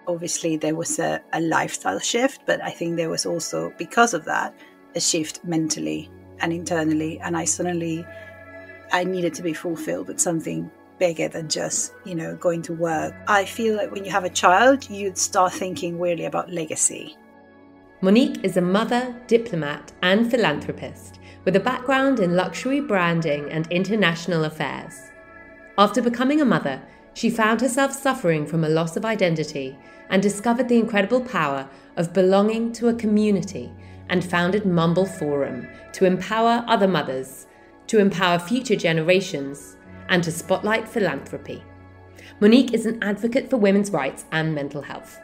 Obviously, there was a lifestyle shift, but I think there was also, because of that, a shift mentally and internally. And I needed to be fulfilled with something bigger than just, going to work. I feel like when you have a child, you'd start thinking really about legacy. Monique is a mother, diplomat, and philanthropist with a background in luxury branding and international affairs. After becoming a mother, she found herself suffering from a loss of identity and discovered the incredible power of belonging to a community and founded Mumble Forum to empower other mothers, to empower future generations, and to spotlight philanthropy. Monique is an advocate for women's rights and mental health.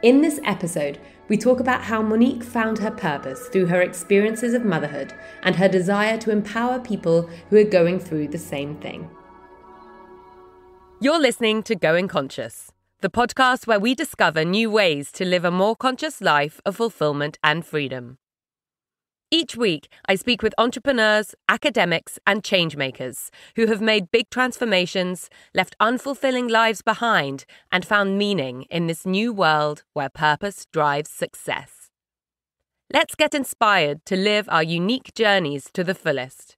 In this episode, we talk about how Monique found her purpose through her experiences of motherhood and her desire to empower people who are going through the same thing. You're listening to Going Conscious, the podcast where we discover new ways to live a more conscious life of fulfillment and freedom. Each week, I speak with entrepreneurs, academics, and changemakers who have made big transformations, left unfulfilling lives behind, and found meaning in this new world where purpose drives success. Let's get inspired to live our unique journeys to the fullest.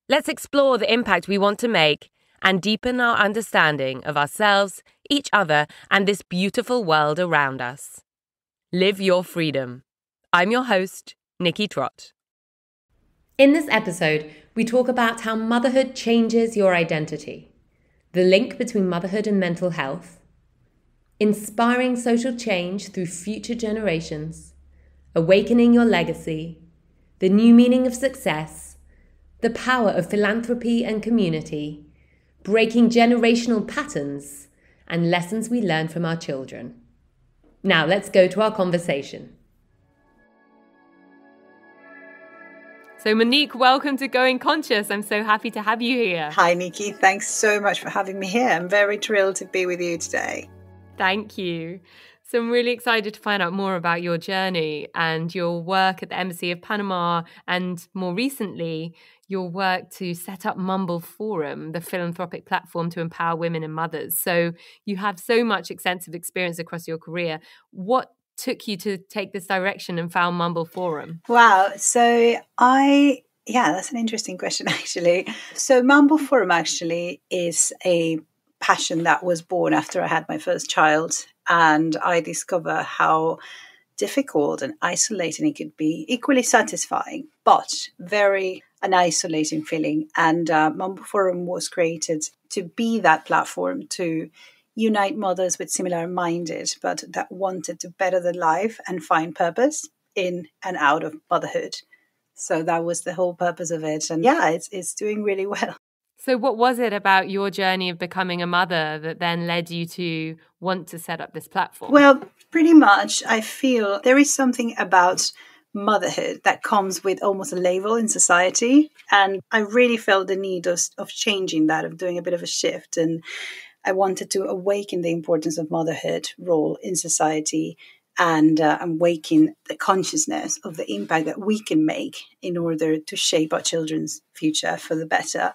Let's explore the impact we want to make and deepen our understanding of ourselves, each other, and this beautiful world around us. Live your freedom. I'm your host, Nikki Trott. In this episode, we talk about how motherhood changes your identity, the link between motherhood and mental health, inspiring social change through future generations, awakening your legacy, the new meaning of success, the power of philanthropy and community, breaking generational patterns, and lessons we learn from our children. Now let's go to our conversation. So Monique, welcome to Going Conscious. I'm so happy to have you here. Hi, Nikki. Thanks so much for having me here. I'm very thrilled to be with you today. Thank you. So I'm really excited to find out more about your journey and your work at the Embassy of Panama, and more recently, your work to set up Mumble Forum, the philanthropic platform to empower women and mothers. So you have so much extensive experience across your career. What took you to take this direction and found Mumble Forum? Wow. So that's an interesting question, actually. So Mumble Forum actually is a passion that was born after I had my first child, and I discovered how difficult and isolating it could be, equally satisfying, but very an isolating feeling. And Mumble Forum was created to be that platform to unite mothers with similar minded, but that wanted to better their life and find purpose in and out of motherhood. So that was the whole purpose of it. And it's doing really well. So what was it about your journey of becoming a mother that then led you to want to set up this platform? Well, pretty much, I feel there is something about motherhood that comes with almost a label in society. And I really felt the need of changing that, of doing a bit of a shift. And I wanted to awaken the importance of motherhood role in society and awaken the consciousness of the impact that we can make in order to shape our children's future for the better.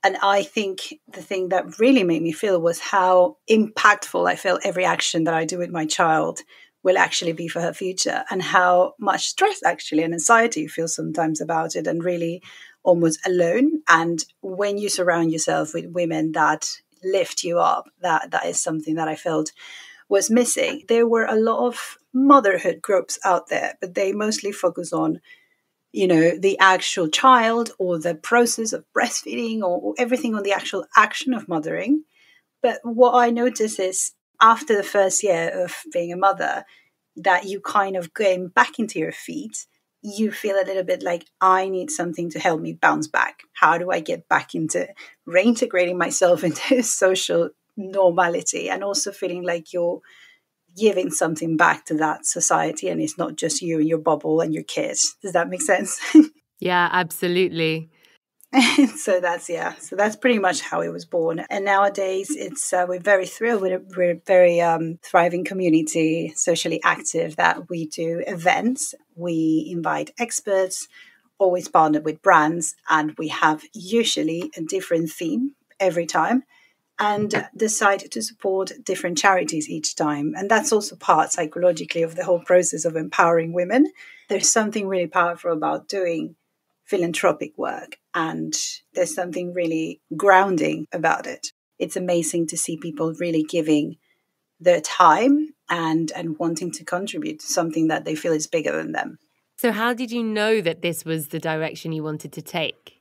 And I think the thing that really made me feel was how impactful I felt every action that I do with my child will actually be for her future, and how much stress actually and anxiety you feel sometimes about it, and really almost alone. And when you surround yourself with women that lift you up, that is something that I felt was missing. There were a lot of motherhood groups out there, but they mostly focus on the actual child or the process of breastfeeding or everything on the actual action of mothering. But what I noticed is after the first year of being a mother, that you kind of going back into your feet, you feel a little bit like, I need something to help me bounce back. How do I get back into reintegrating myself into social normality, and also feeling like you're giving something back to that society, and it's not just you and your bubble and your kids. Does that make sense? Yeah, absolutely. So that's pretty much how it was born. And nowadays it's we're very thrilled. We're a very thriving community, socially active, that we do events. We invite experts, always partnered with brands, and we have usually a different theme every time. and decide to support different charities each time. And that's also part psychologically of the whole process of empowering women. There's something really powerful about doing philanthropic work, and there's something really grounding about it. It's amazing to see people really giving their time and wanting to contribute to something that they feel is bigger than them. So how did you know that this was the direction you wanted to take?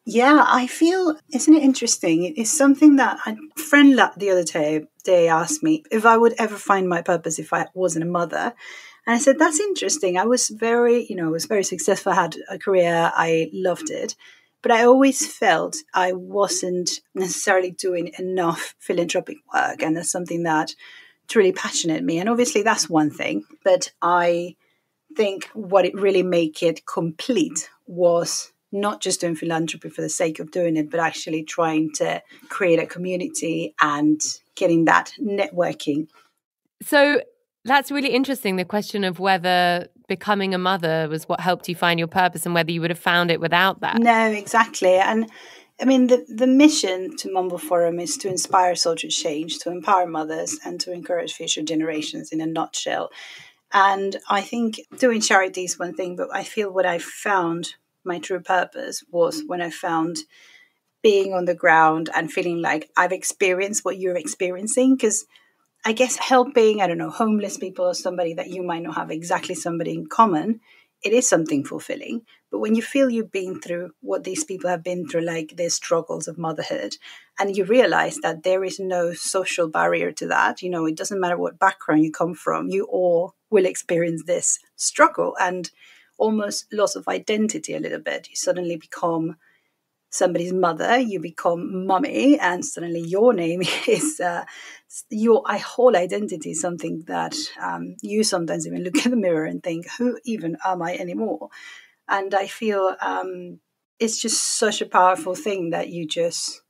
Yeah, I feel, isn't it interesting? It's something that a friend the other day asked me if I would ever find my purpose if I wasn't a mother. And I said, that's interesting. I was very successful. I had a career. I loved it. But I always felt I wasn't necessarily doing enough philanthropic work. And that's something that truly passionate me. And obviously that's one thing. But I think what it really made it complete was not just doing philanthropy for the sake of doing it, but actually trying to create a community and getting that networking. So that's really interesting, the question of whether becoming a mother was what helped you find your purpose and whether you would have found it without that. No, exactly. And I mean, the mission to Mumble Forum is to inspire social change, to empower mothers and to encourage future generations in a nutshell. And I think doing charity is one thing, but I feel what I found my true purpose was when I found being on the ground and feeling like I've experienced what you're experiencing. Because I guess helping, homeless people or somebody that you might not have exactly somebody in common, it is something fulfilling. But when you feel you've been through what these people have been through, like their struggles of motherhood, and you realize that there is no social barrier to that, it doesn't matter what background you come from, you all will experience this struggle and almost loss of identity a little bit. You suddenly become somebody's mother, you become mummy, and suddenly your name is your whole identity is something that you sometimes even look in the mirror and think, who even am I anymore? And I feel it's just such a powerful thing that you just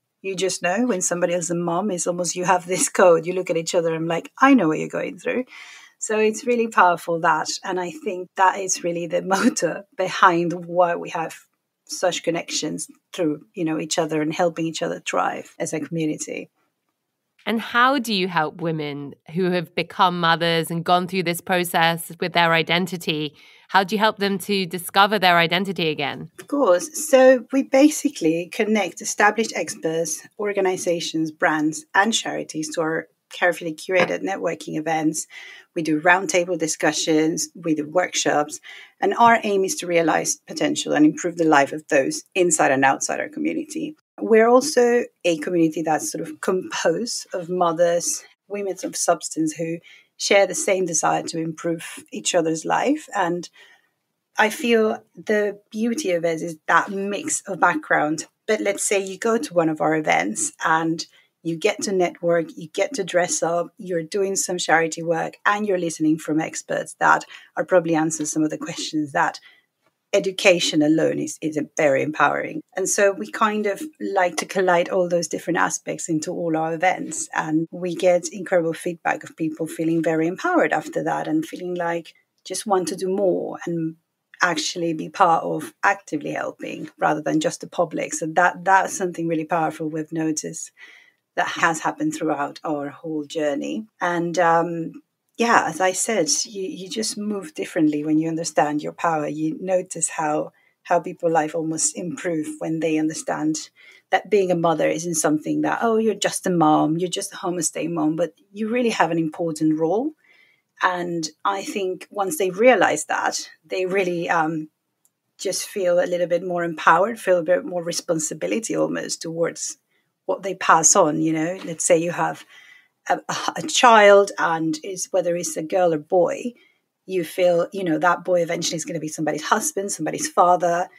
know when somebody else is a mom. It's almost you have this code. You look at each other and I'm like, I know what you're going through. So it's really powerful that, and I think that is really the motor behind why we have such connections through, each other and helping each other thrive as a community. And how do you help women who have become mothers and gone through this process with their identity? How do you help them to discover their identity again? Of course. So we basically connect established experts, organizations, brands, and charities to our carefully curated networking events. We do roundtable discussions, we do workshops, and our aim is to realize potential and improve the life of those inside and outside our community. We're also a community that's sort of composed of mothers, women of substance who share the same desire to improve each other's life. And I feel the beauty of it is that mix of background. But let's say you go to one of our events and you get to network, you get to dress up, you're doing some charity work, and you're listening from experts that are probably answering some of the questions that education alone is very empowering. And so we kind of like to collide all those different aspects into all our events. And we get incredible feedback of people feeling very empowered after that and feeling like just want to do more and actually be part of actively helping rather than just the public. So that's something really powerful we've noticed that has happened throughout our whole journey. And as I said, you just move differently when you understand your power. You notice how people's life almost improve when they understand that being a mother isn't something that, oh, you're just a mom, you're just a homestay mom, but you really have an important role. And I think once they realize that, they really just feel a little bit more empowered, feel a bit more responsibility almost towards what they pass on. Let's say you have a child, and whether it's a girl or boy, you feel that boy eventually is going to be somebody's husband, somebody's father.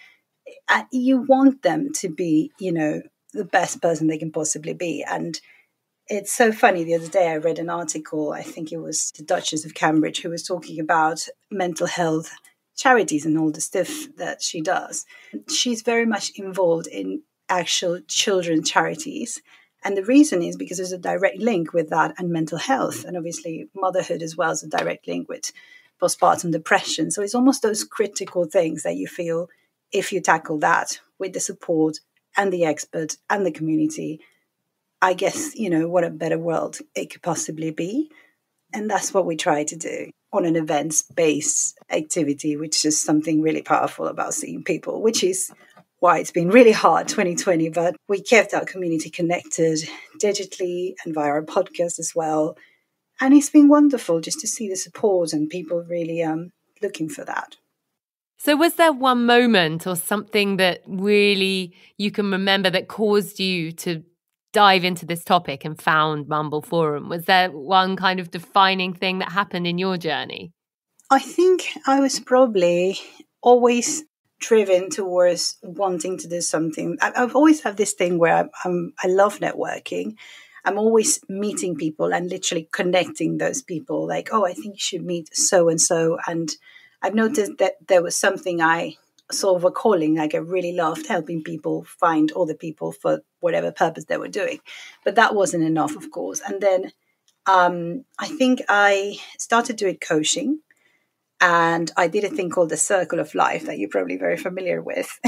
You want them to be the best person they can possibly be. And it's so funny, the other day I read an article, I think it was the Duchess of Cambridge, who was talking about mental health charities and all the stuff that she does. She's very much involved in actual children charities. And the reason is because there's a direct link with that and mental health. And obviously motherhood as well is a direct link with postpartum depression. So it's almost those critical things that you feel if you tackle that with the support and the expert and the community, I guess, what a better world it could possibly be. And that's what we try to do on an events-based activity, which is something really powerful about seeing people, which is why it's been really hard 2020. But we kept our community connected digitally and via our podcast as well. And it's been wonderful just to see the support and people really looking for that. So was there one moment or something that really you can remember that caused you to dive into this topic and found Mumble Forum? Was there one kind of defining thing that happened in your journey? I think I was probably always driven towards wanting to do something. I've always had this thing where I love networking. I'm always meeting people and literally connecting those people. Like, oh, I think you should meet so and so. And I've noticed that there was something I sort of a calling. Like I really loved helping people find other people for whatever purpose they were doing. But that wasn't enough, of course. And then I think I started doing coaching. And I did a thing called the Circle of Life that you're probably very familiar with.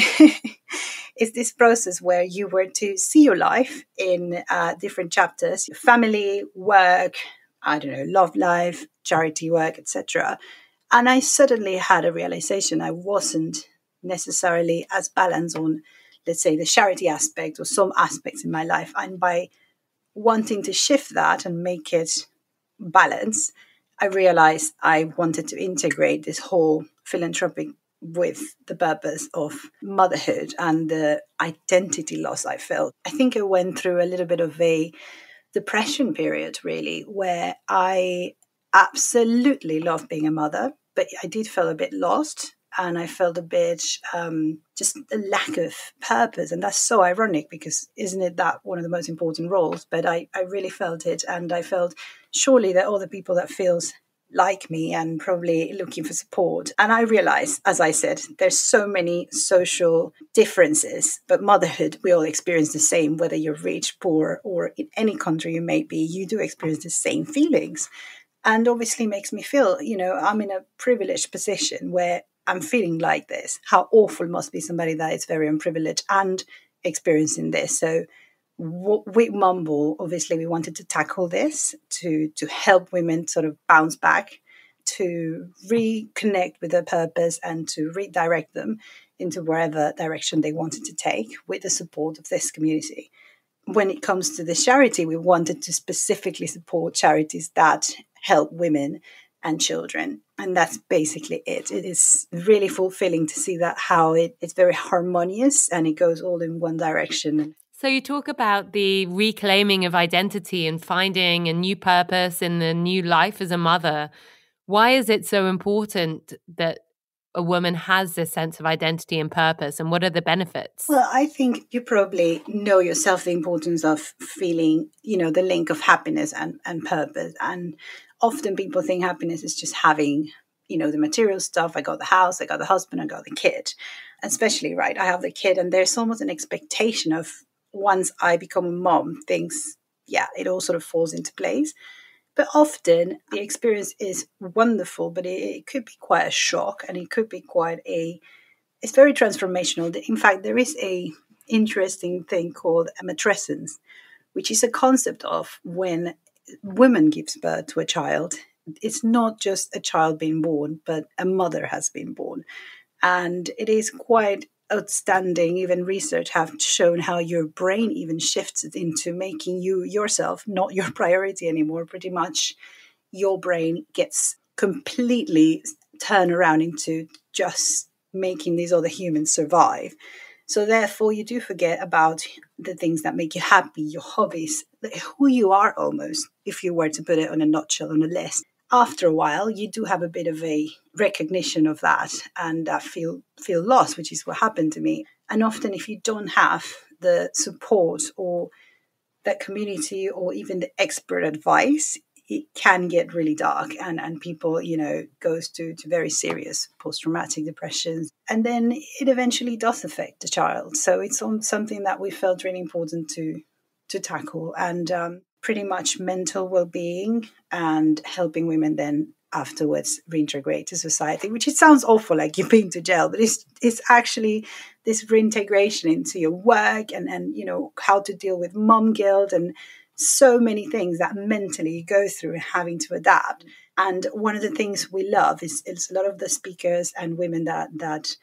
It's this process where you were to see your life in different chapters, family, work, I don't know, love life, charity work, etc. And I suddenly had a realization I wasn't necessarily as balanced on, let's say, the charity aspect or some aspects in my life. And by wanting to shift that and make it balanced, I realized I wanted to integrate this whole philanthropic with the purpose of motherhood and the identity loss I felt. I think I went through a little bit of a depression period, really, where I absolutely loved being a mother, but I did feel a bit lost. And I felt a bit just a lack of purpose. And that's so ironic because isn't it that one of the most important roles? But I really felt it. And I felt surely there are other people that feels like me and probably looking for support. And I realized, as I said, there's so many social differences, but motherhood, we all experience the same, whether you're rich, poor, or in any country you may be, you do experience the same feelings. And obviously makes me feel, I'm in a privileged position where I'm feeling like this. How awful must be somebody that is very unprivileged and experiencing this. So with Mumble, obviously we wanted to tackle this to help women sort of bounce back, to reconnect with their purpose and to redirect them into wherever direction they wanted to take with the support of this community. When it comes to the charity, we wanted to specifically support charities that help women and children. And that's basically it. It is really fulfilling to see that how it's very harmonious and it goes all in one direction. So you talk about the reclaiming of identity and finding a new purpose in the new life as a mother. Why is it so important that a woman has this sense of identity and purpose, and what are the benefits? Well, I think you probably know yourself the importance of feeling, the link of happiness and purpose. And often people think happiness is just having, the material stuff. I got the house, I got the husband, I got the kid. Especially, right, I have the kid and there's almost an expectation of once I become a mom, things, it all sort of falls into place. But often the experience is wonderful, but it could be quite a shock and it could be it's very transformational. In fact, there is a interesting thing called matrescence, which is a concept of when woman gives birth to a child. It's not just a child being born, but a mother has been born. And it is quite outstanding. Even research have shown how your brain even shifts into making you yourself not your priority anymore. Pretty much your brain gets completely turned around into just making these other humans survive. So therefore you do forget about the things that make you happy, your hobbies, who you are almost, if you were to put it on a nutshell on a list. After a while, you do have a bit of a recognition of that and feel lost, which is what happened to me. And often if you don't have the support or that community or even the expert advice, it can get really dark and people, goes to very serious post-traumatic depressions. And then it eventually does affect the child. So it's something that we felt really important to tackle. And pretty much mental well-being and helping women then afterwards reintegrate to society, which it sounds awful, like you've been to jail, but it's actually this reintegration into your work and how to deal with mom guilt and so many things that mentally you go through having to adapt. And one of the things we love is a lot of the speakers and women that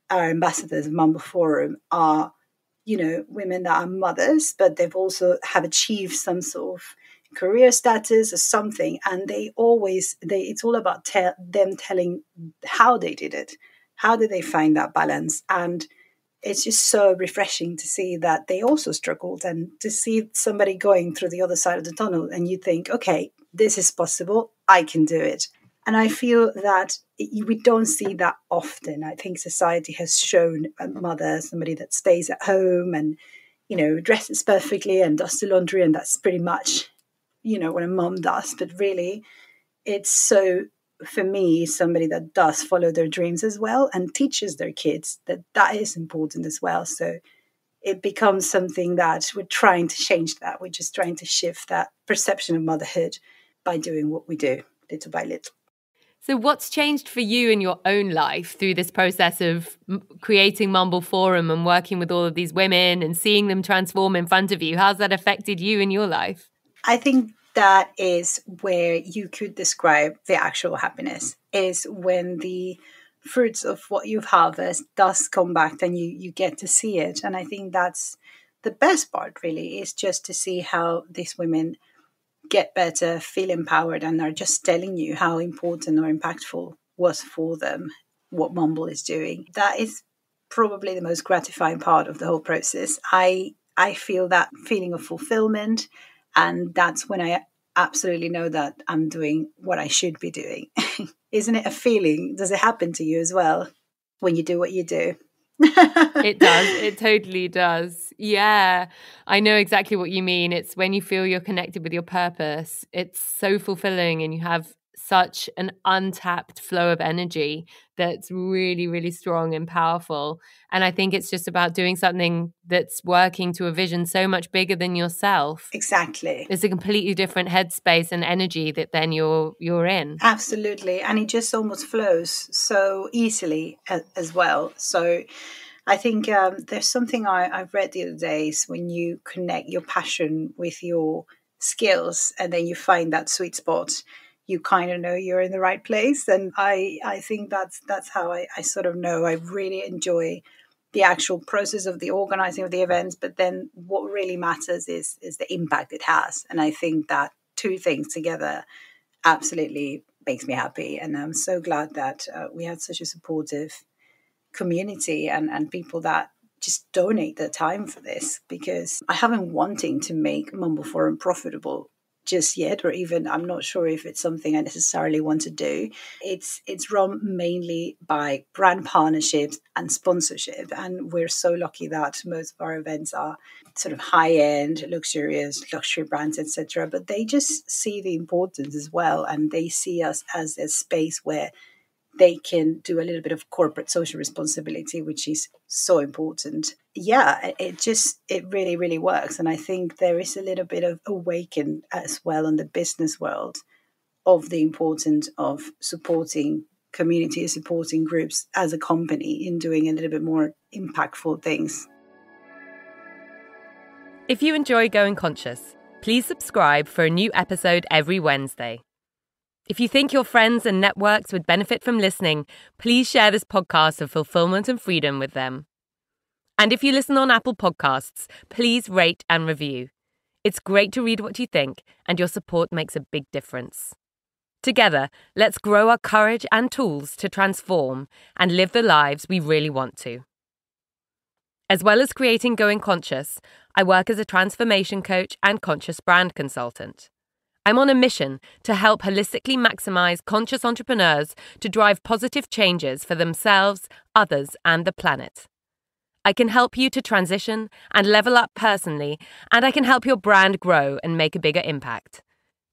are ambassadors of Mumble Forum are, women that are mothers, but they've also have achieved some sort of career status or something, and it's all about them telling how they did it, how did they find that balance. And it's just so refreshing to see that they also struggled, and to see somebody going through the other side of the tunnel and you think, okay, this is possible, I can do it. And I feel that we don't see that often. I think society has shown a mother, somebody that stays at home and dresses perfectly and does the laundry, and that's pretty much what a mom does. But really, it's so, for me, somebody that does follow their dreams as well and teaches their kids that is important as well. So it becomes something that we're trying to change that. We're just trying to shift that perception of motherhood by doing what we do little by little. So what's changed for you in your own life through this process of creating Mumble Forum and working with all of these women and seeing them transform in front of you? How's that affected you in your life? I think that is where you could describe the actual happiness, is when the fruits of what you've harvested does come back and you get to see it. And I think that's the best part, really, is just to see how these women get better, feel empowered, and are just telling you how important or impactful was for them what Mumble is doing. That is probably the most gratifying part of the whole process. I feel that feeling of fulfillment, and that's when I absolutely know that I'm doing what I should be doing. Isn't it a feeling? Does it happen to you as well when you do what you do? It does. It totally does. Yeah, I know exactly what you mean. It's when you feel you're connected with your purpose. It's so fulfilling, and you have such an untapped flow of energy that's really, really strong and powerful. And I think it's just about doing something that's working to a vision so much bigger than yourself. Exactly. It's a completely different headspace and energy that then you're in. Absolutely. And it just almost flows so easily as well. So I think there's something I've read the other days, when you connect your passion with your skills and then you find that sweet spot, you kind of know you're in the right place. And I think that's how I sort of know. I really enjoy the actual process of the organizing of the events, but then what really matters is the impact it has. And I think that two things together absolutely makes me happy. And I'm so glad that we had such a supportive community and people that just donate their time for this, because I haven't wanting to make Mumble Forum profitable just yet, or even I'm not sure if it's something I necessarily want to do. It's run mainly by brand partnerships and sponsorship, and we're so lucky that most of our events are sort of high-end, luxurious, luxury brands, etc. But they just see the importance as well, and they see us as a space where they can do a little bit of corporate social responsibility, which is so important. Yeah, it really, really works. And I think there is a little bit of awaken as well in the business world of the importance of supporting communities, supporting groups as a company in doing a little bit more impactful things. If you enjoy Going Conscious, please subscribe for a new episode every Wednesday. If you think your friends and networks would benefit from listening, please share this podcast of fulfillment and freedom with them. And if you listen on Apple Podcasts, please rate and review. It's great to read what you think, and your support makes a big difference. Together, let's grow our courage and tools to transform and live the lives we really want to. As well as creating Going Conscious, I work as a transformation coach and conscious brand consultant. I'm on a mission to help holistically maximize conscious entrepreneurs to drive positive changes for themselves, others, and the planet. I can help you to transition and level up personally, and I can help your brand grow and make a bigger impact.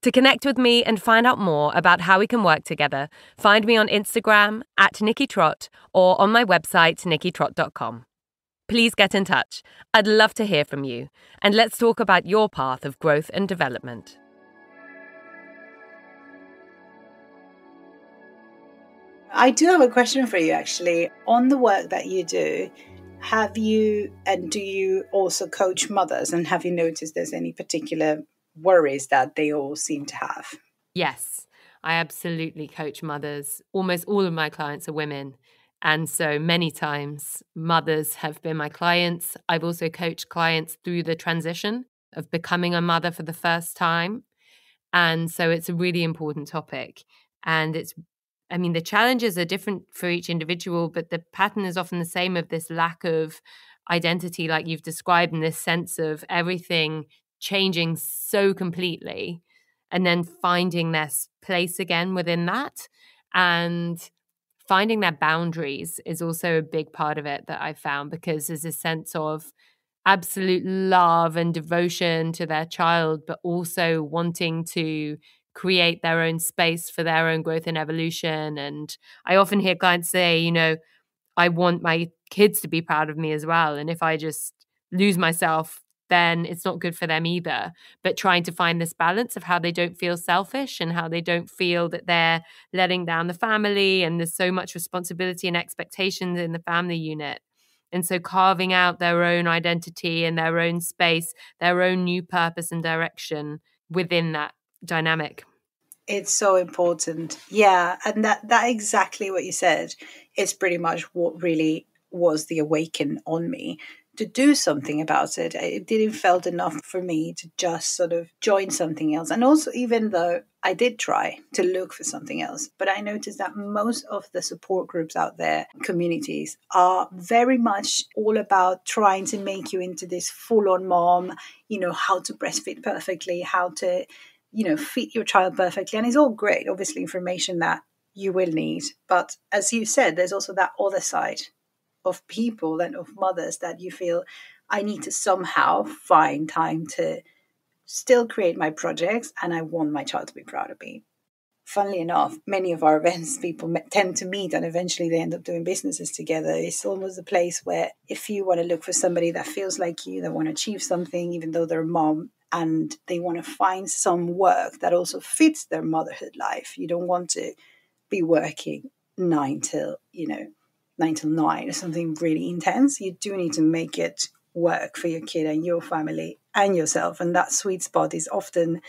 To connect with me and find out more about how we can work together, find me on Instagram @NikkiTrott or on my website, nikkitrott.com. Please get in touch. I'd love to hear from you, and let's talk about your path of growth and development. I do have a question for you, actually. On the work that you do, do you also coach mothers? And have you noticed there's any particular worries that they all seem to have? Yes, I absolutely coach mothers. Almost all of my clients are women. And so many times mothers have been my clients. I've also coached clients through the transition of becoming a mother for the first time. And so it's a really important topic. And the challenges are different for each individual, but the pattern is often the same of this lack of identity, like you've described, and this sense of everything changing so completely and then finding their place again within that. And finding their boundaries is also a big part of it that I found, because there's a sense of absolute love and devotion to their child, but also wanting to create their own space for their own growth and evolution. And I often hear clients say, I want my kids to be proud of me as well. And if I just lose myself, then it's not good for them either. But trying to find this balance of how they don't feel selfish and how they don't feel that they're letting down the family. And there's so much responsibility and expectations in the family unit. And so carving out their own identity and their own space, their own new purpose and direction within that dynamic. It's so important. Yeah. And that exactly what you said is pretty much what really was the awaken on me to do something about it. It didn't felt enough for me to just sort of join something else. And also, even though I did try to look for something else, but I noticed that most of the support groups out there, communities, are very much all about trying to make you into this full-on mom, how to breastfeed perfectly, how to feed your child perfectly. And it's all great, obviously, information that you will need. But as you said, there's also that other side of people and of mothers that you feel, I need to somehow find time to still create my projects, and I want my child to be proud of me. Funnily enough, many of our events, people tend to meet and eventually they end up doing businesses together. It's almost a place where if you want to look for somebody that feels like you, that want to achieve something, even though they're a mom, and they want to find some work that also fits their motherhood life. You don't want to be working 9 till 9 or something really intense. You do need to make it work for your kid and your family and yourself. And that sweet spot is often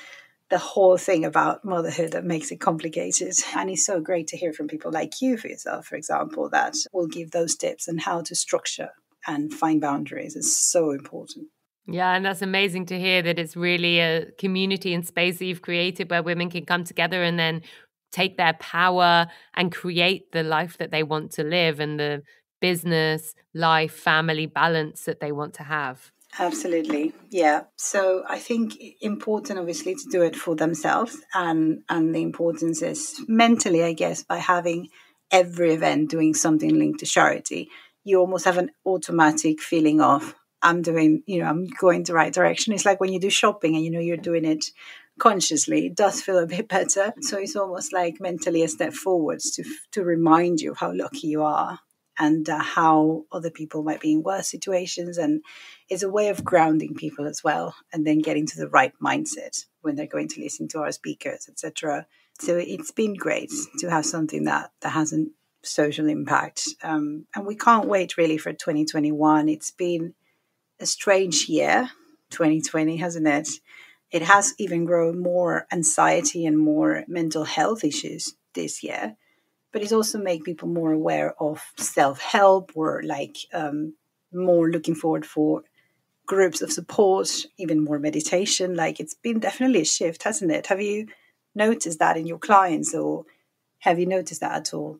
the whole thing about motherhood that makes it complicated. And it's so great to hear from people like you for yourself, for example, that will give those tips on how to structure and find boundaries. It's so important. Yeah, and that's amazing to hear that it's really a community and space that you've created where women can come together and then take their power and create the life that they want to live and the business, life, family balance that they want to have. Absolutely. Yeah. So I think important, obviously, to do it for themselves. And the importance is mentally, I guess, by having every event doing something linked to charity, you almost have an automatic feeling of, I'm going the right direction. It's like when you do shopping and you're doing it consciously, it does feel a bit better. So it's almost like mentally a step forwards to remind you of how lucky you are and how other people might be in worse situations. And it's a way of grounding people as well, and then getting to the right mindset when they're going to listen to our speakers, etc. So it's been great to have something that has a social impact. And we can't wait really for 2021. It's been a strange year, 2020, hasn't it? It has even grown more anxiety and more mental health issues this year. But it's also made people more aware of self-help or more looking forward for groups of support, even more meditation. It's been definitely a shift, hasn't it? Have you noticed that in your clients, or have you noticed that at all?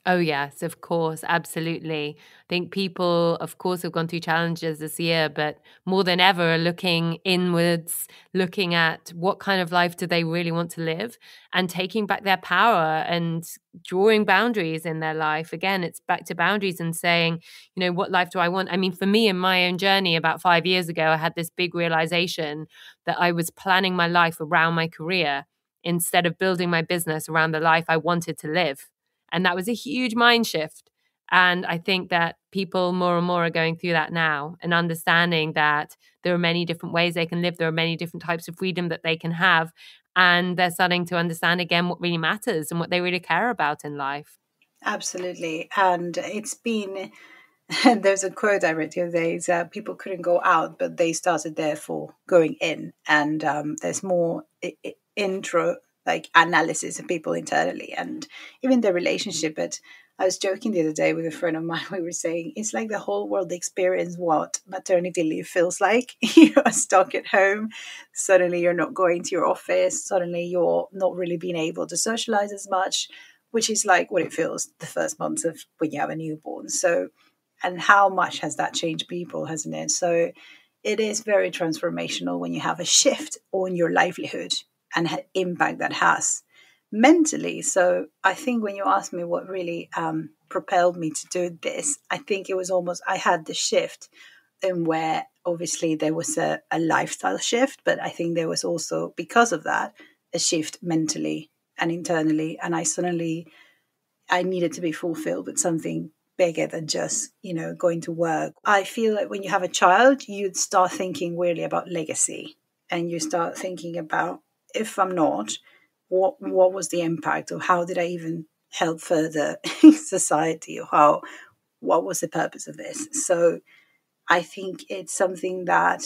Oh, yes, of course. Absolutely. I think people, of course, have gone through challenges this year, but more than ever are looking inwards, looking at what kind of life do they really want to live and taking back their power and drawing boundaries in their life. Again, it's back to boundaries and saying, what life do I want? I mean, for me, in my own journey about 5 years ago, I had this big realization that I was planning my life around my career instead of building my business around the life I wanted to live. And that was a huge mind shift. And I think that people more and more are going through that now and understanding that there are many different ways they can live. There are many different types of freedom that they can have. And they're starting to understand again what really matters and what they really care about in life. Absolutely. And it's been, and there's a quote I read the other day, is that people couldn't go out, but they started therefore going in. And there's more intro, like analysis of people internally and even their relationship. But I was joking the other day with a friend of mine. We were saying it's like the whole world experience what maternity leave feels like. You are stuck at home. Suddenly you're not going to your office. Suddenly you're not really being able to socialize as much, which is like what it feels the first months of when you have a newborn. So, and how much has that changed people, hasn't it? So it is very transformational when you have a shift on your livelihood and impact that has mentally. So I think when you asked me what really propelled me to do this, I think it was almost I had the shift in where obviously there was a lifestyle shift, but I think there was also, because of that, a shift mentally and internally. And I needed to be fulfilled with something bigger than just, going to work. I feel like when you have a child, you start thinking really about legacy, and you start thinking about, if I'm not, what was the impact, or how did I even help further society, or what was the purpose of this? So I think it's something that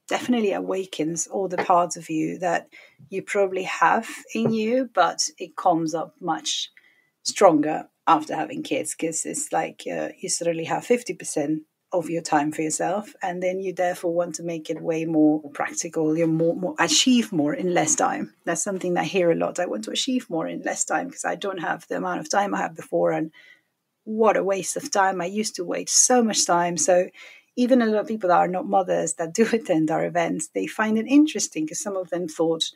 definitely awakens all the parts of you that you probably have in you, but it comes up much stronger after having kids, because it's like you suddenly have 50% of your time for yourself, and then you therefore want to make it way more practical. You're more achieve more in less time. That's something that I hear a lot. I want to achieve more in less time because I don't have the amount of time I had before, and what a waste of time. I used to waste so much time. So even a lot of people that are not mothers that do attend our events, they find it interesting because some of them thought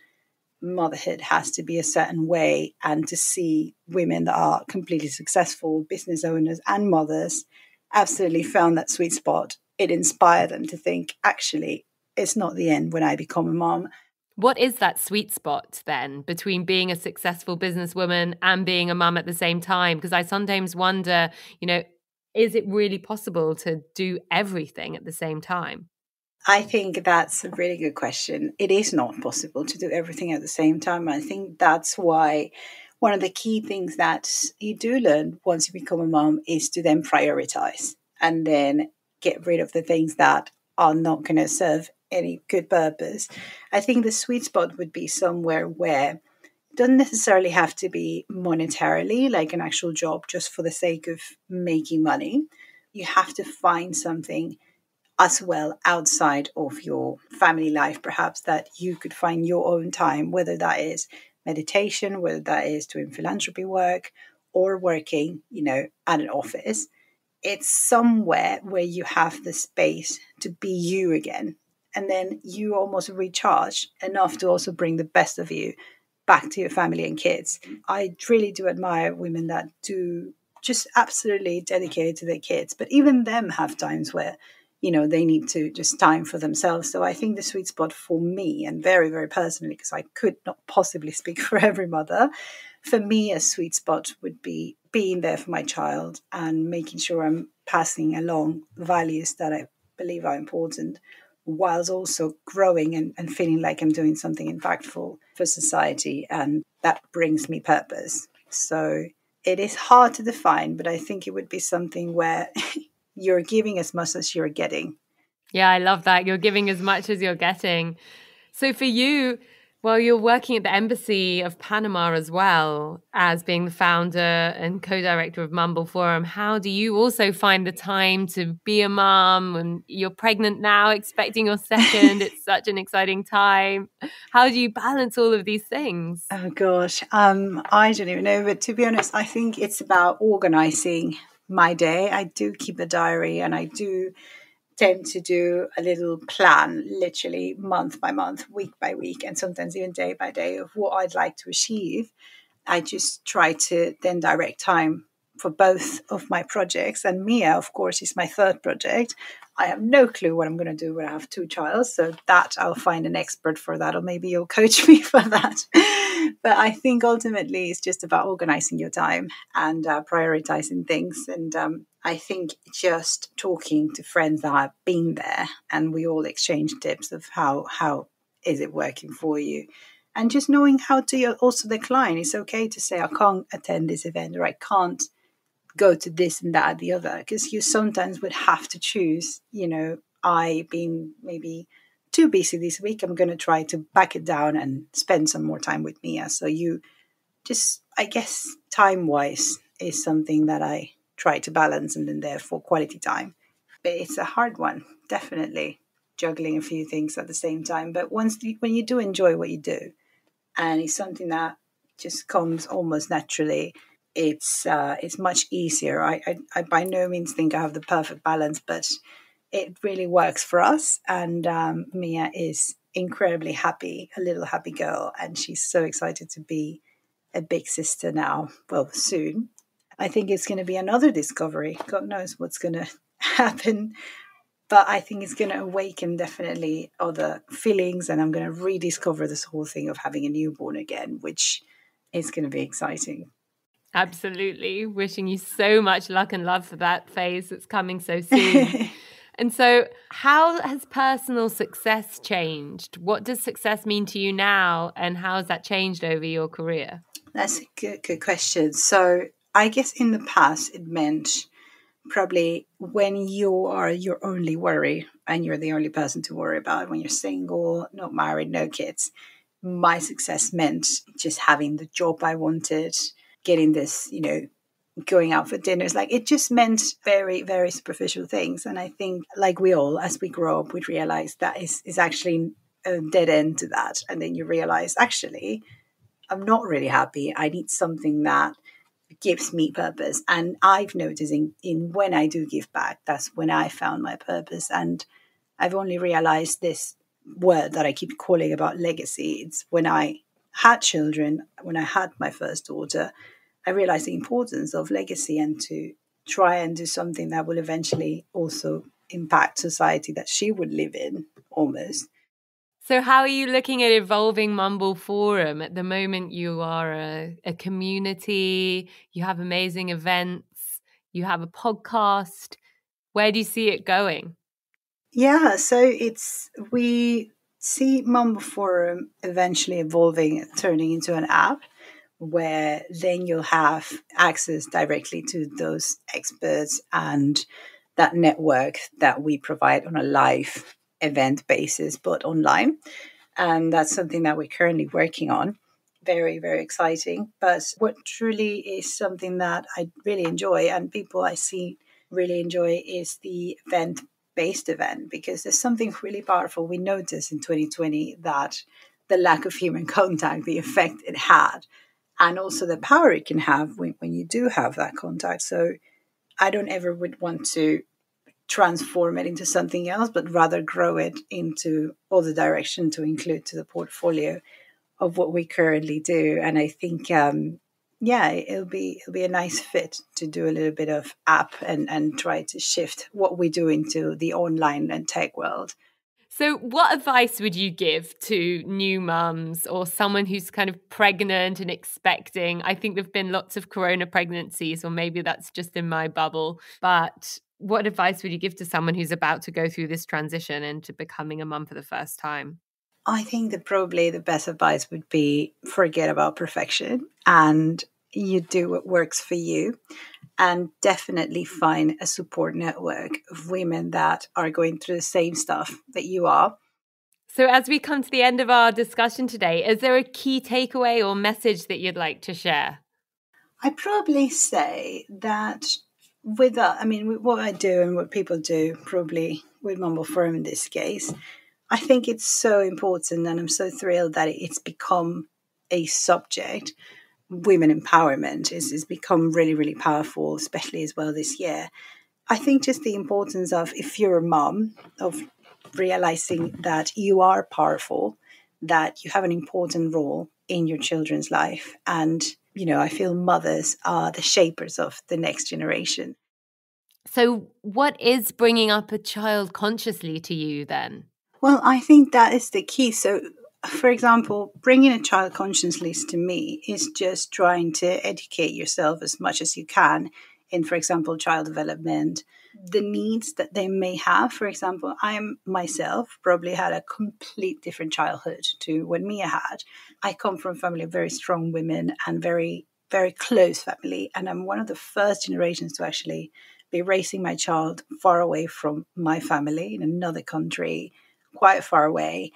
motherhood has to be a certain way, and to see women that are completely successful business owners and mothers absolutely found that sweet spot. It inspired them to think, actually, it's not the end when I become a mom. What is that sweet spot then between being a successful businesswoman and being a mum at the same time? Because I sometimes wonder, is it really possible to do everything at the same time? I think that's a really good question. It is not possible to do everything at the same time. I think that's why one of the key things that you do learn once you become a mom is to then prioritize, and then get rid of the things that are not going to serve any good purpose. I think the sweet spot would be somewhere where it doesn't necessarily have to be monetarily, like an actual job just for the sake of making money. You have to find something as well outside of your family life, perhaps, that you could find your own time, whether that is meditation, whether that is doing philanthropy work, or working, at an office. It's somewhere where you have the space to be you again. And then you almost recharge enough to also bring the best of you back to your family and kids. I really do admire women that do just absolutely dedicated to their kids, but even them have times where they need to just time for themselves. So I think the sweet spot for me, and very, very personally, because I could not possibly speak for every mother, for me, a sweet spot would be being there for my child and making sure I'm passing along values that I believe are important, whilst also growing and feeling like I'm doing something impactful for society. And that brings me purpose. So it is hard to define, but I think it would be something where you're giving as much as you're getting. Yeah, I love that. You're giving as much as you're getting. So for you, well, you're working at the Embassy of Panama as well as being the founder and co-director of Mumble Forum. How do you also find the time to be a mom? And you're pregnant now, expecting your second. It's such an exciting time. How do you balance all of these things? Oh gosh, I don't even know. But to be honest, I think it's about organizing my day. I do keep a diary, and I do tend to do a little plan, literally month by month, week by week, and sometimes even day by day, of what I'd like to achieve. I just try to then direct time for both of my projects. And Mia, of course, is my third project. I have no clue what I'm going to do when I have two child. So that I'll find an expert for that, or maybe you'll coach me for that. But I think ultimately it's just about organizing your time and prioritizing things. And I think just talking to friends that have been there, and we all exchange tips of how is it working for you. And just knowing how to also decline. It's okay to say, I can't attend this event, or I can't go to this and that, the other, because you sometimes would have to choose, I being maybe too busy this week, I'm going to try to back it down and spend some more time with Mia. So you just, I guess, time-wise is something that I try to balance, and then therefore quality time. But it's a hard one, definitely, juggling a few things at the same time. But when you do enjoy what you do, and it's something that just comes almost naturally, it's much easier. I by no means think I have the perfect balance, but it really works for us. And Mia is incredibly happy, a little happy girl, and she's so excited to be a big sister now. Well, soon. I think it's going to be another discovery. God knows what's going to happen. But I think it's going to awaken definitely other feelings, and I'm going to rediscover this whole thing of having a newborn again, which is going to be exciting. Absolutely. Wishing you so much luck and love for that phase that's coming so soon. And so how has personal success changed? What does success mean to you now, and how has that changed over your career? That's a good question. So I guess in the past it meant probably when you are your only worry and you're the only person to worry about, when you're single, not married, no kids, my success meant just having the job I wanted, getting this, going out for dinners. Like, it just meant very, very superficial things. And I think, like we all, as we grow up, we realize that is actually a dead end to that. And then you realize, actually, I'm not really happy. I need something that gives me purpose. And I've noticed in when I do give back, that's when I found my purpose. And I've only realized this word that I keep calling about legacy. It's when I had children, when I had my first daughter, I realized the importance of legacy and to try and do something that will eventually also impact society that she would live in, almost. So how are you looking at evolving Mumble Forum? At the moment, you are a community, you have amazing events, you have a podcast. Where do you see it going? Yeah, so we see Mumble Forum eventually evolving, turning into an app where then you'll have access directly to those experts and that network that we provide on a live event basis, but online. And that's something that we're currently working on. Very, very exciting. But what truly is something that I really enjoy, and people I see really enjoy, is the event-based event, because there's something really powerful. We noticed in 2020 that the lack of human contact, the effect it had, and also the power it can have when you do have that contact. So I don't ever would want to transform it into something else, but rather grow it into other direction to include to the portfolio of what we currently do. And I think, it'll be a nice fit to do a little bit of app and try to shift what we do into the online and tech world. So what advice would you give to new mums or someone who's kind of pregnant and expecting? I think there've been lots of corona pregnancies, or maybe that's just in my bubble. But what advice would you give to someone who's about to go through this transition into becoming a mum for the first time? I think that probably the best advice would be forget about perfection, and you do what works for you. And definitely find a support network of women that are going through the same stuff that you are. So as we come to the end of our discussion today, is there a key takeaway or message that you'd like to share? I'd probably say that with what I do and what people do, probably with Mumble Forum in this case, I think it's so important, and I'm so thrilled that it's become a subject. Women empowerment is become really, really powerful, especially as well this year. I think just the importance of, if you're a mom, of realizing that you are powerful, that you have an important role in your children's life. And, I feel mothers are the shapers of the next generation. So what is bringing up a child consciously to you then? Well, I think that is the key. So, for example, bringing a child consciously to me is just trying to educate yourself as much as you can in, for example, child development, the needs that they may have. For example, I myself probably had a complete different childhood to what Mia had. I come from a family of very strong women and very very close family, and I'm one of the first generations to actually be raising my child far away from my family in another country, quite far away.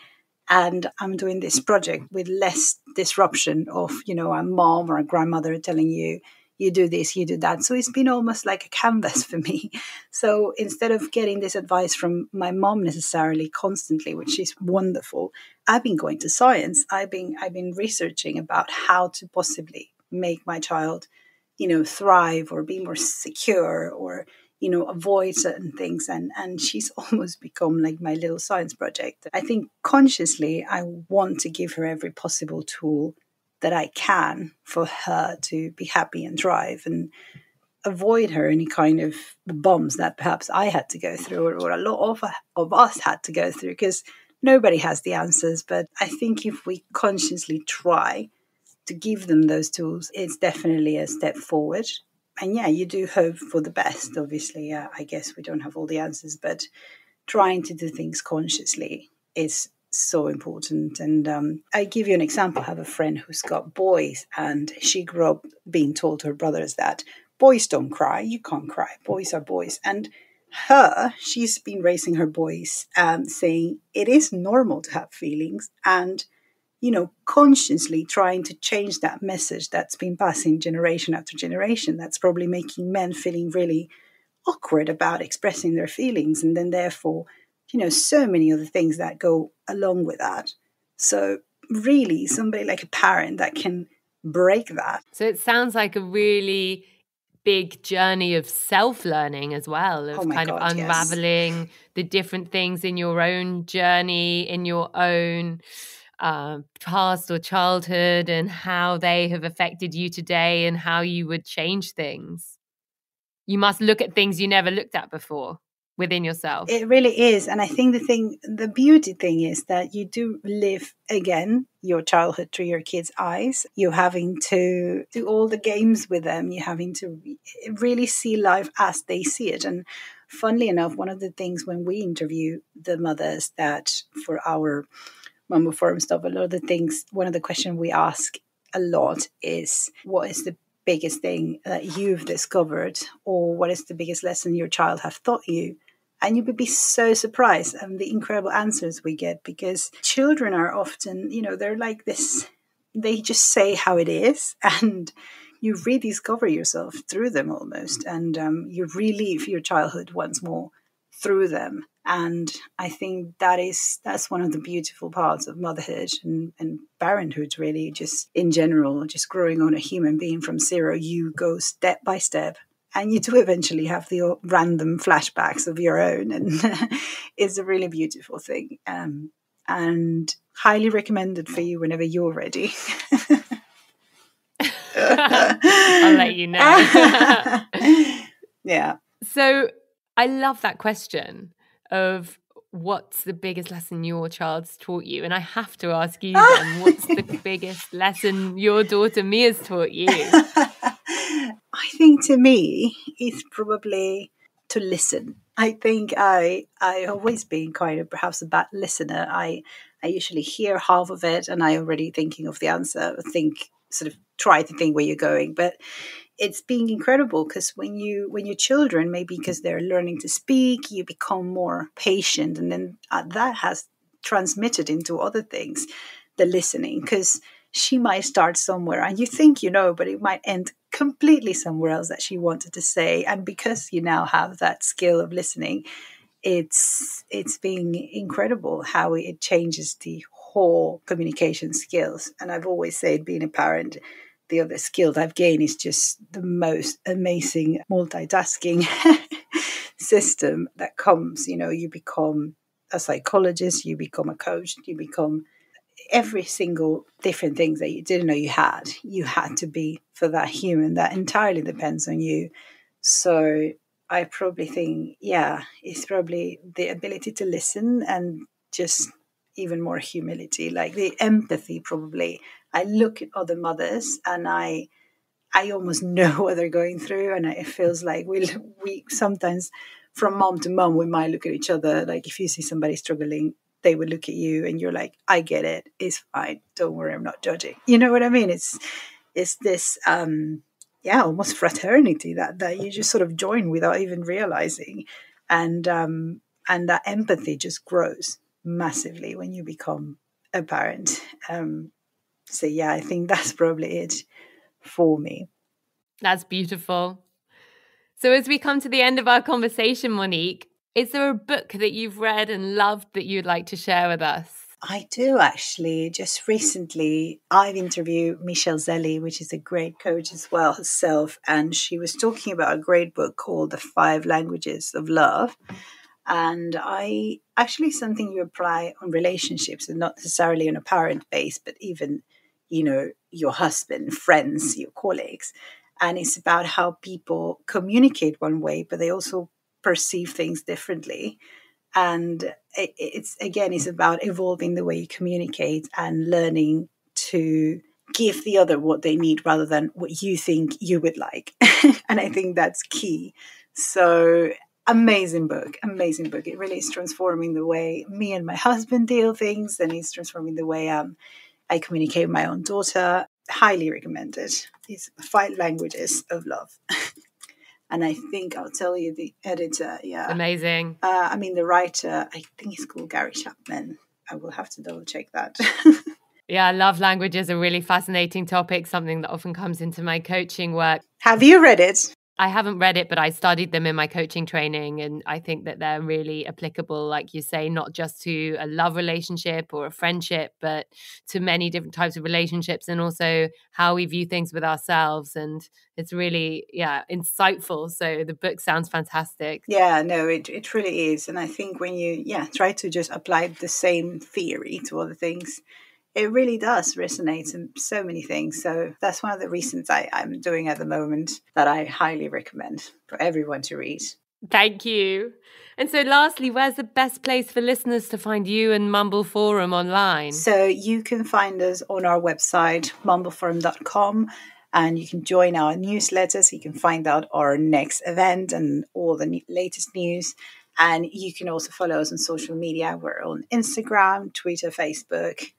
And I'm doing this project with less disruption of, a mom or a grandmother telling you, you do this, you do that. So it's been almost like a canvas for me. So instead of getting this advice from my mom necessarily constantly, which is wonderful, I've been going to science. I've been researching about how to possibly make my child, thrive or be more secure or avoid certain things. And she's almost become like my little science project. I think consciously, I want to give her every possible tool that I can for her to be happy and thrive and avoid her any kind of bumps that perhaps I had to go through or a lot of us had to go through, because nobody has the answers. But I think if we consciously try to give them those tools, it's definitely a step forward. And yeah, you do hope for the best, obviously. I guess we don't have all the answers, but trying to do things consciously is so important. And I give you an example. I have a friend who's got boys, and she grew up being told to her brothers that boys don't cry, you can't cry, boys are boys. And she's been raising her boys saying it is normal to have feelings, and consciously trying to change that message that's been passing generation after generation, that's probably making men feeling really awkward about expressing their feelings. And then therefore, so many other things that go along with that. So really somebody like a parent that can break that. So it sounds like a really big journey of self-learning as well, of of unraveling the different things in your own journey, in your own past or childhood, and how they have affected you today and how you would change things. You must look at things you never looked at before within yourself. It really is. And I think the beauty thing is that you do live again your childhood through your kids' eyes. You're having to do all the games with them. You're having to really see life as they see it. And funnily enough, one of the things when we interview the mothers that for our Mumble Forum stuff, one of the questions we ask a lot is, what is the biggest thing that you've discovered, or what is the biggest lesson your child have taught you? And you would be so surprised at the incredible answers we get, because children are often, they're like this, they just say how it is, and you rediscover yourself through them almost, and you relive your childhood once more through them. And I think that's one of the beautiful parts of motherhood and parenthood, really, just in general, just growing on a human being from zero. You go step by step, and you do eventually have the random flashbacks of your own. And it's a really beautiful thing, and highly recommended for you whenever you're ready. I'll let you know. Yeah. So I love that question of what's the biggest lesson your child's taught you? And I have to ask you then, what's the biggest lesson your daughter Mia's taught you? I think to me, it's probably to listen. I think I always been kind of perhaps a bad listener. I usually hear half of it and I already thinking of the answer, try to think where you're going. But it's been incredible, because when your children, maybe because they're learning to speak, you become more patient, and then that has transmitted into other things, the listening, because she might start somewhere and you think but it might end completely somewhere else that she wanted to say. And because you now have that skill of listening, it's been incredible how it changes the whole communication skills. And I've always said, being a parent, the other skill I've gained is just the most amazing multitasking system that comes. You become a psychologist, you become a coach, you become every single different things that you didn't know you had to be for that human that entirely depends on you. So I probably think, it's probably the ability to listen, and just even more humility, like the empathy probably. I look at other mothers and I almost know what they're going through, and it feels like we sometimes, from mom to mom, we might look at each other. Like if you see somebody struggling, they would look at you and you're like, I get it, it's fine, don't worry, I'm not judging. You know what I mean? It's is this almost fraternity that you just sort of join without even realizing, and that empathy just grows massively when you become a parent. So yeah, I think that's probably it for me. That's beautiful. So as we come to the end of our conversation, Monique, is there a book that you've read and loved that you'd like to share with us? I do, actually. Just recently, I've interviewed Michelle Zelli, which is a great coach as well herself, and she was talking about a great book called The 5 Languages of Love. And I actually something you apply on relationships, and not necessarily on a parent base, but even, your husband, friends, your colleagues. And it's about how people communicate one way, but they also perceive things differently. And it's about evolving the way you communicate and learning to give the other what they need rather than what you think you would like. And I think that's key. So amazing book. It really is transforming the way me and my husband deal things, and it's transforming the way I communicate with my own daughter. Highly recommended. It's 5 Languages of Love. And I think I'll tell you the editor. Yeah. Amazing. The writer, I think he's called Gary Chapman. I will have to double check that. Yeah, love languages are a really fascinating topic, something that often comes into my coaching work. Have you read it? I haven't read it, but I studied them in my coaching training. And I think that they're really applicable, like you say, not just to a love relationship or a friendship, but to many different types of relationships, and also how we view things with ourselves. And it's really, insightful. So the book sounds fantastic. Yeah, no, it really is. And I think when you, try to just apply the same theory to other things, it really does resonate in so many things. So that's one of the reasons I'm doing at the moment that I highly recommend for everyone to read. Thank you. And so lastly, where's the best place for listeners to find you and Mumble Forum online? So you can find us on our website, mumbleforum.com, and you can join our newsletter so you can find out our next event and all the latest news. And you can also follow us on social media. We're on Instagram, Twitter, Facebook,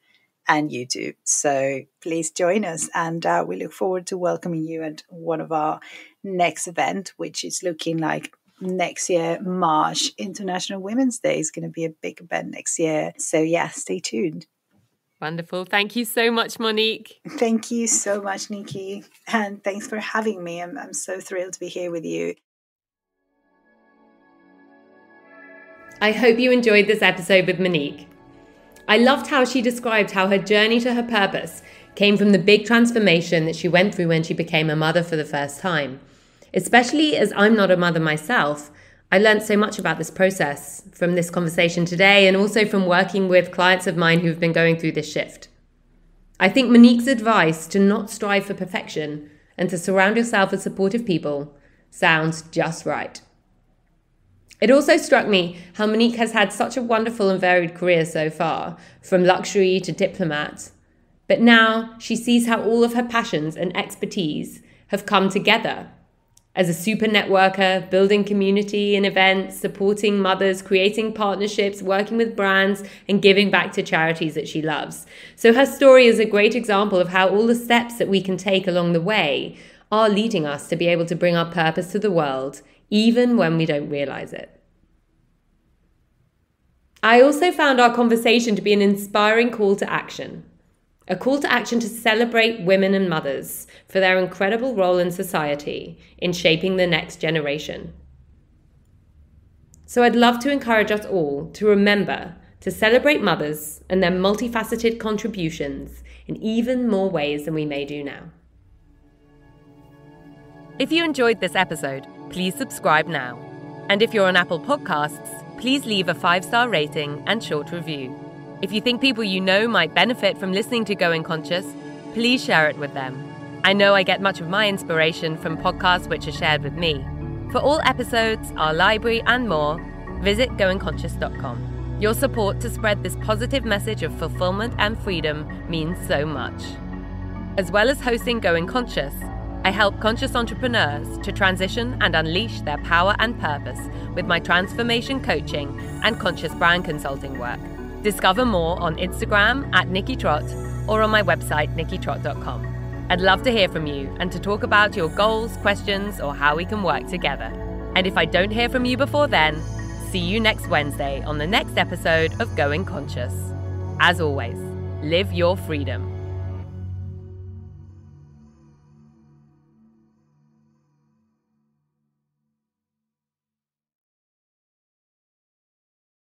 and YouTube. So please join us, and we look forward to welcoming you at one of our next event, which is looking like next year, March, International Women's Day is going to be a big event next year. So stay tuned. Wonderful. Thank you so much, Monique. Thank you so much, Nikki. And thanks for having me. I'm so thrilled to be here with you. I hope you enjoyed this episode with Monique. I loved how she described how her journey to her purpose came from the big transformation that she went through when she became a mother for the first time. Especially as I'm not a mother myself, I learned so much about this process from this conversation today, and also from working with clients of mine who've been going through this shift. I think Monique's advice to not strive for perfection and to surround yourself with supportive people sounds just right. It also struck me how Monique has had such a wonderful and varied career so far, from luxury to diplomat. But now she sees how all of her passions and expertise have come together as a super networker, building community and events, supporting mothers, creating partnerships, working with brands, and giving back to charities that she loves. So her story is a great example of how all the steps that we can take along the way are leading us to be able to bring our purpose to the world, even when we don't realize it. I also found our conversation to be an inspiring call to action. A call to action to celebrate women and mothers for their incredible role in society in shaping the next generation. So I'd love to encourage us all to remember to celebrate mothers and their multifaceted contributions in even more ways than we may do now. If you enjoyed this episode, please subscribe now. And if you're on Apple Podcasts, please leave a 5-star rating and short review. If you think people you know might benefit from listening to Going Conscious, please share it with them. I know I get much of my inspiration from podcasts which are shared with me. For all episodes, our library and more, visit goingconscious.com. Your support to spread this positive message of fulfillment and freedom means so much. As well as hosting Going Conscious, I help conscious entrepreneurs to transition and unleash their power and purpose with my transformation coaching and conscious brand consulting work. Discover more on Instagram @NikkiTrott or on my website, nikkitrott.com. I'd love to hear from you and to talk about your goals, questions, or how we can work together. And if I don't hear from you before then, see you next Wednesday on the next episode of Going Conscious. As always, live your freedom.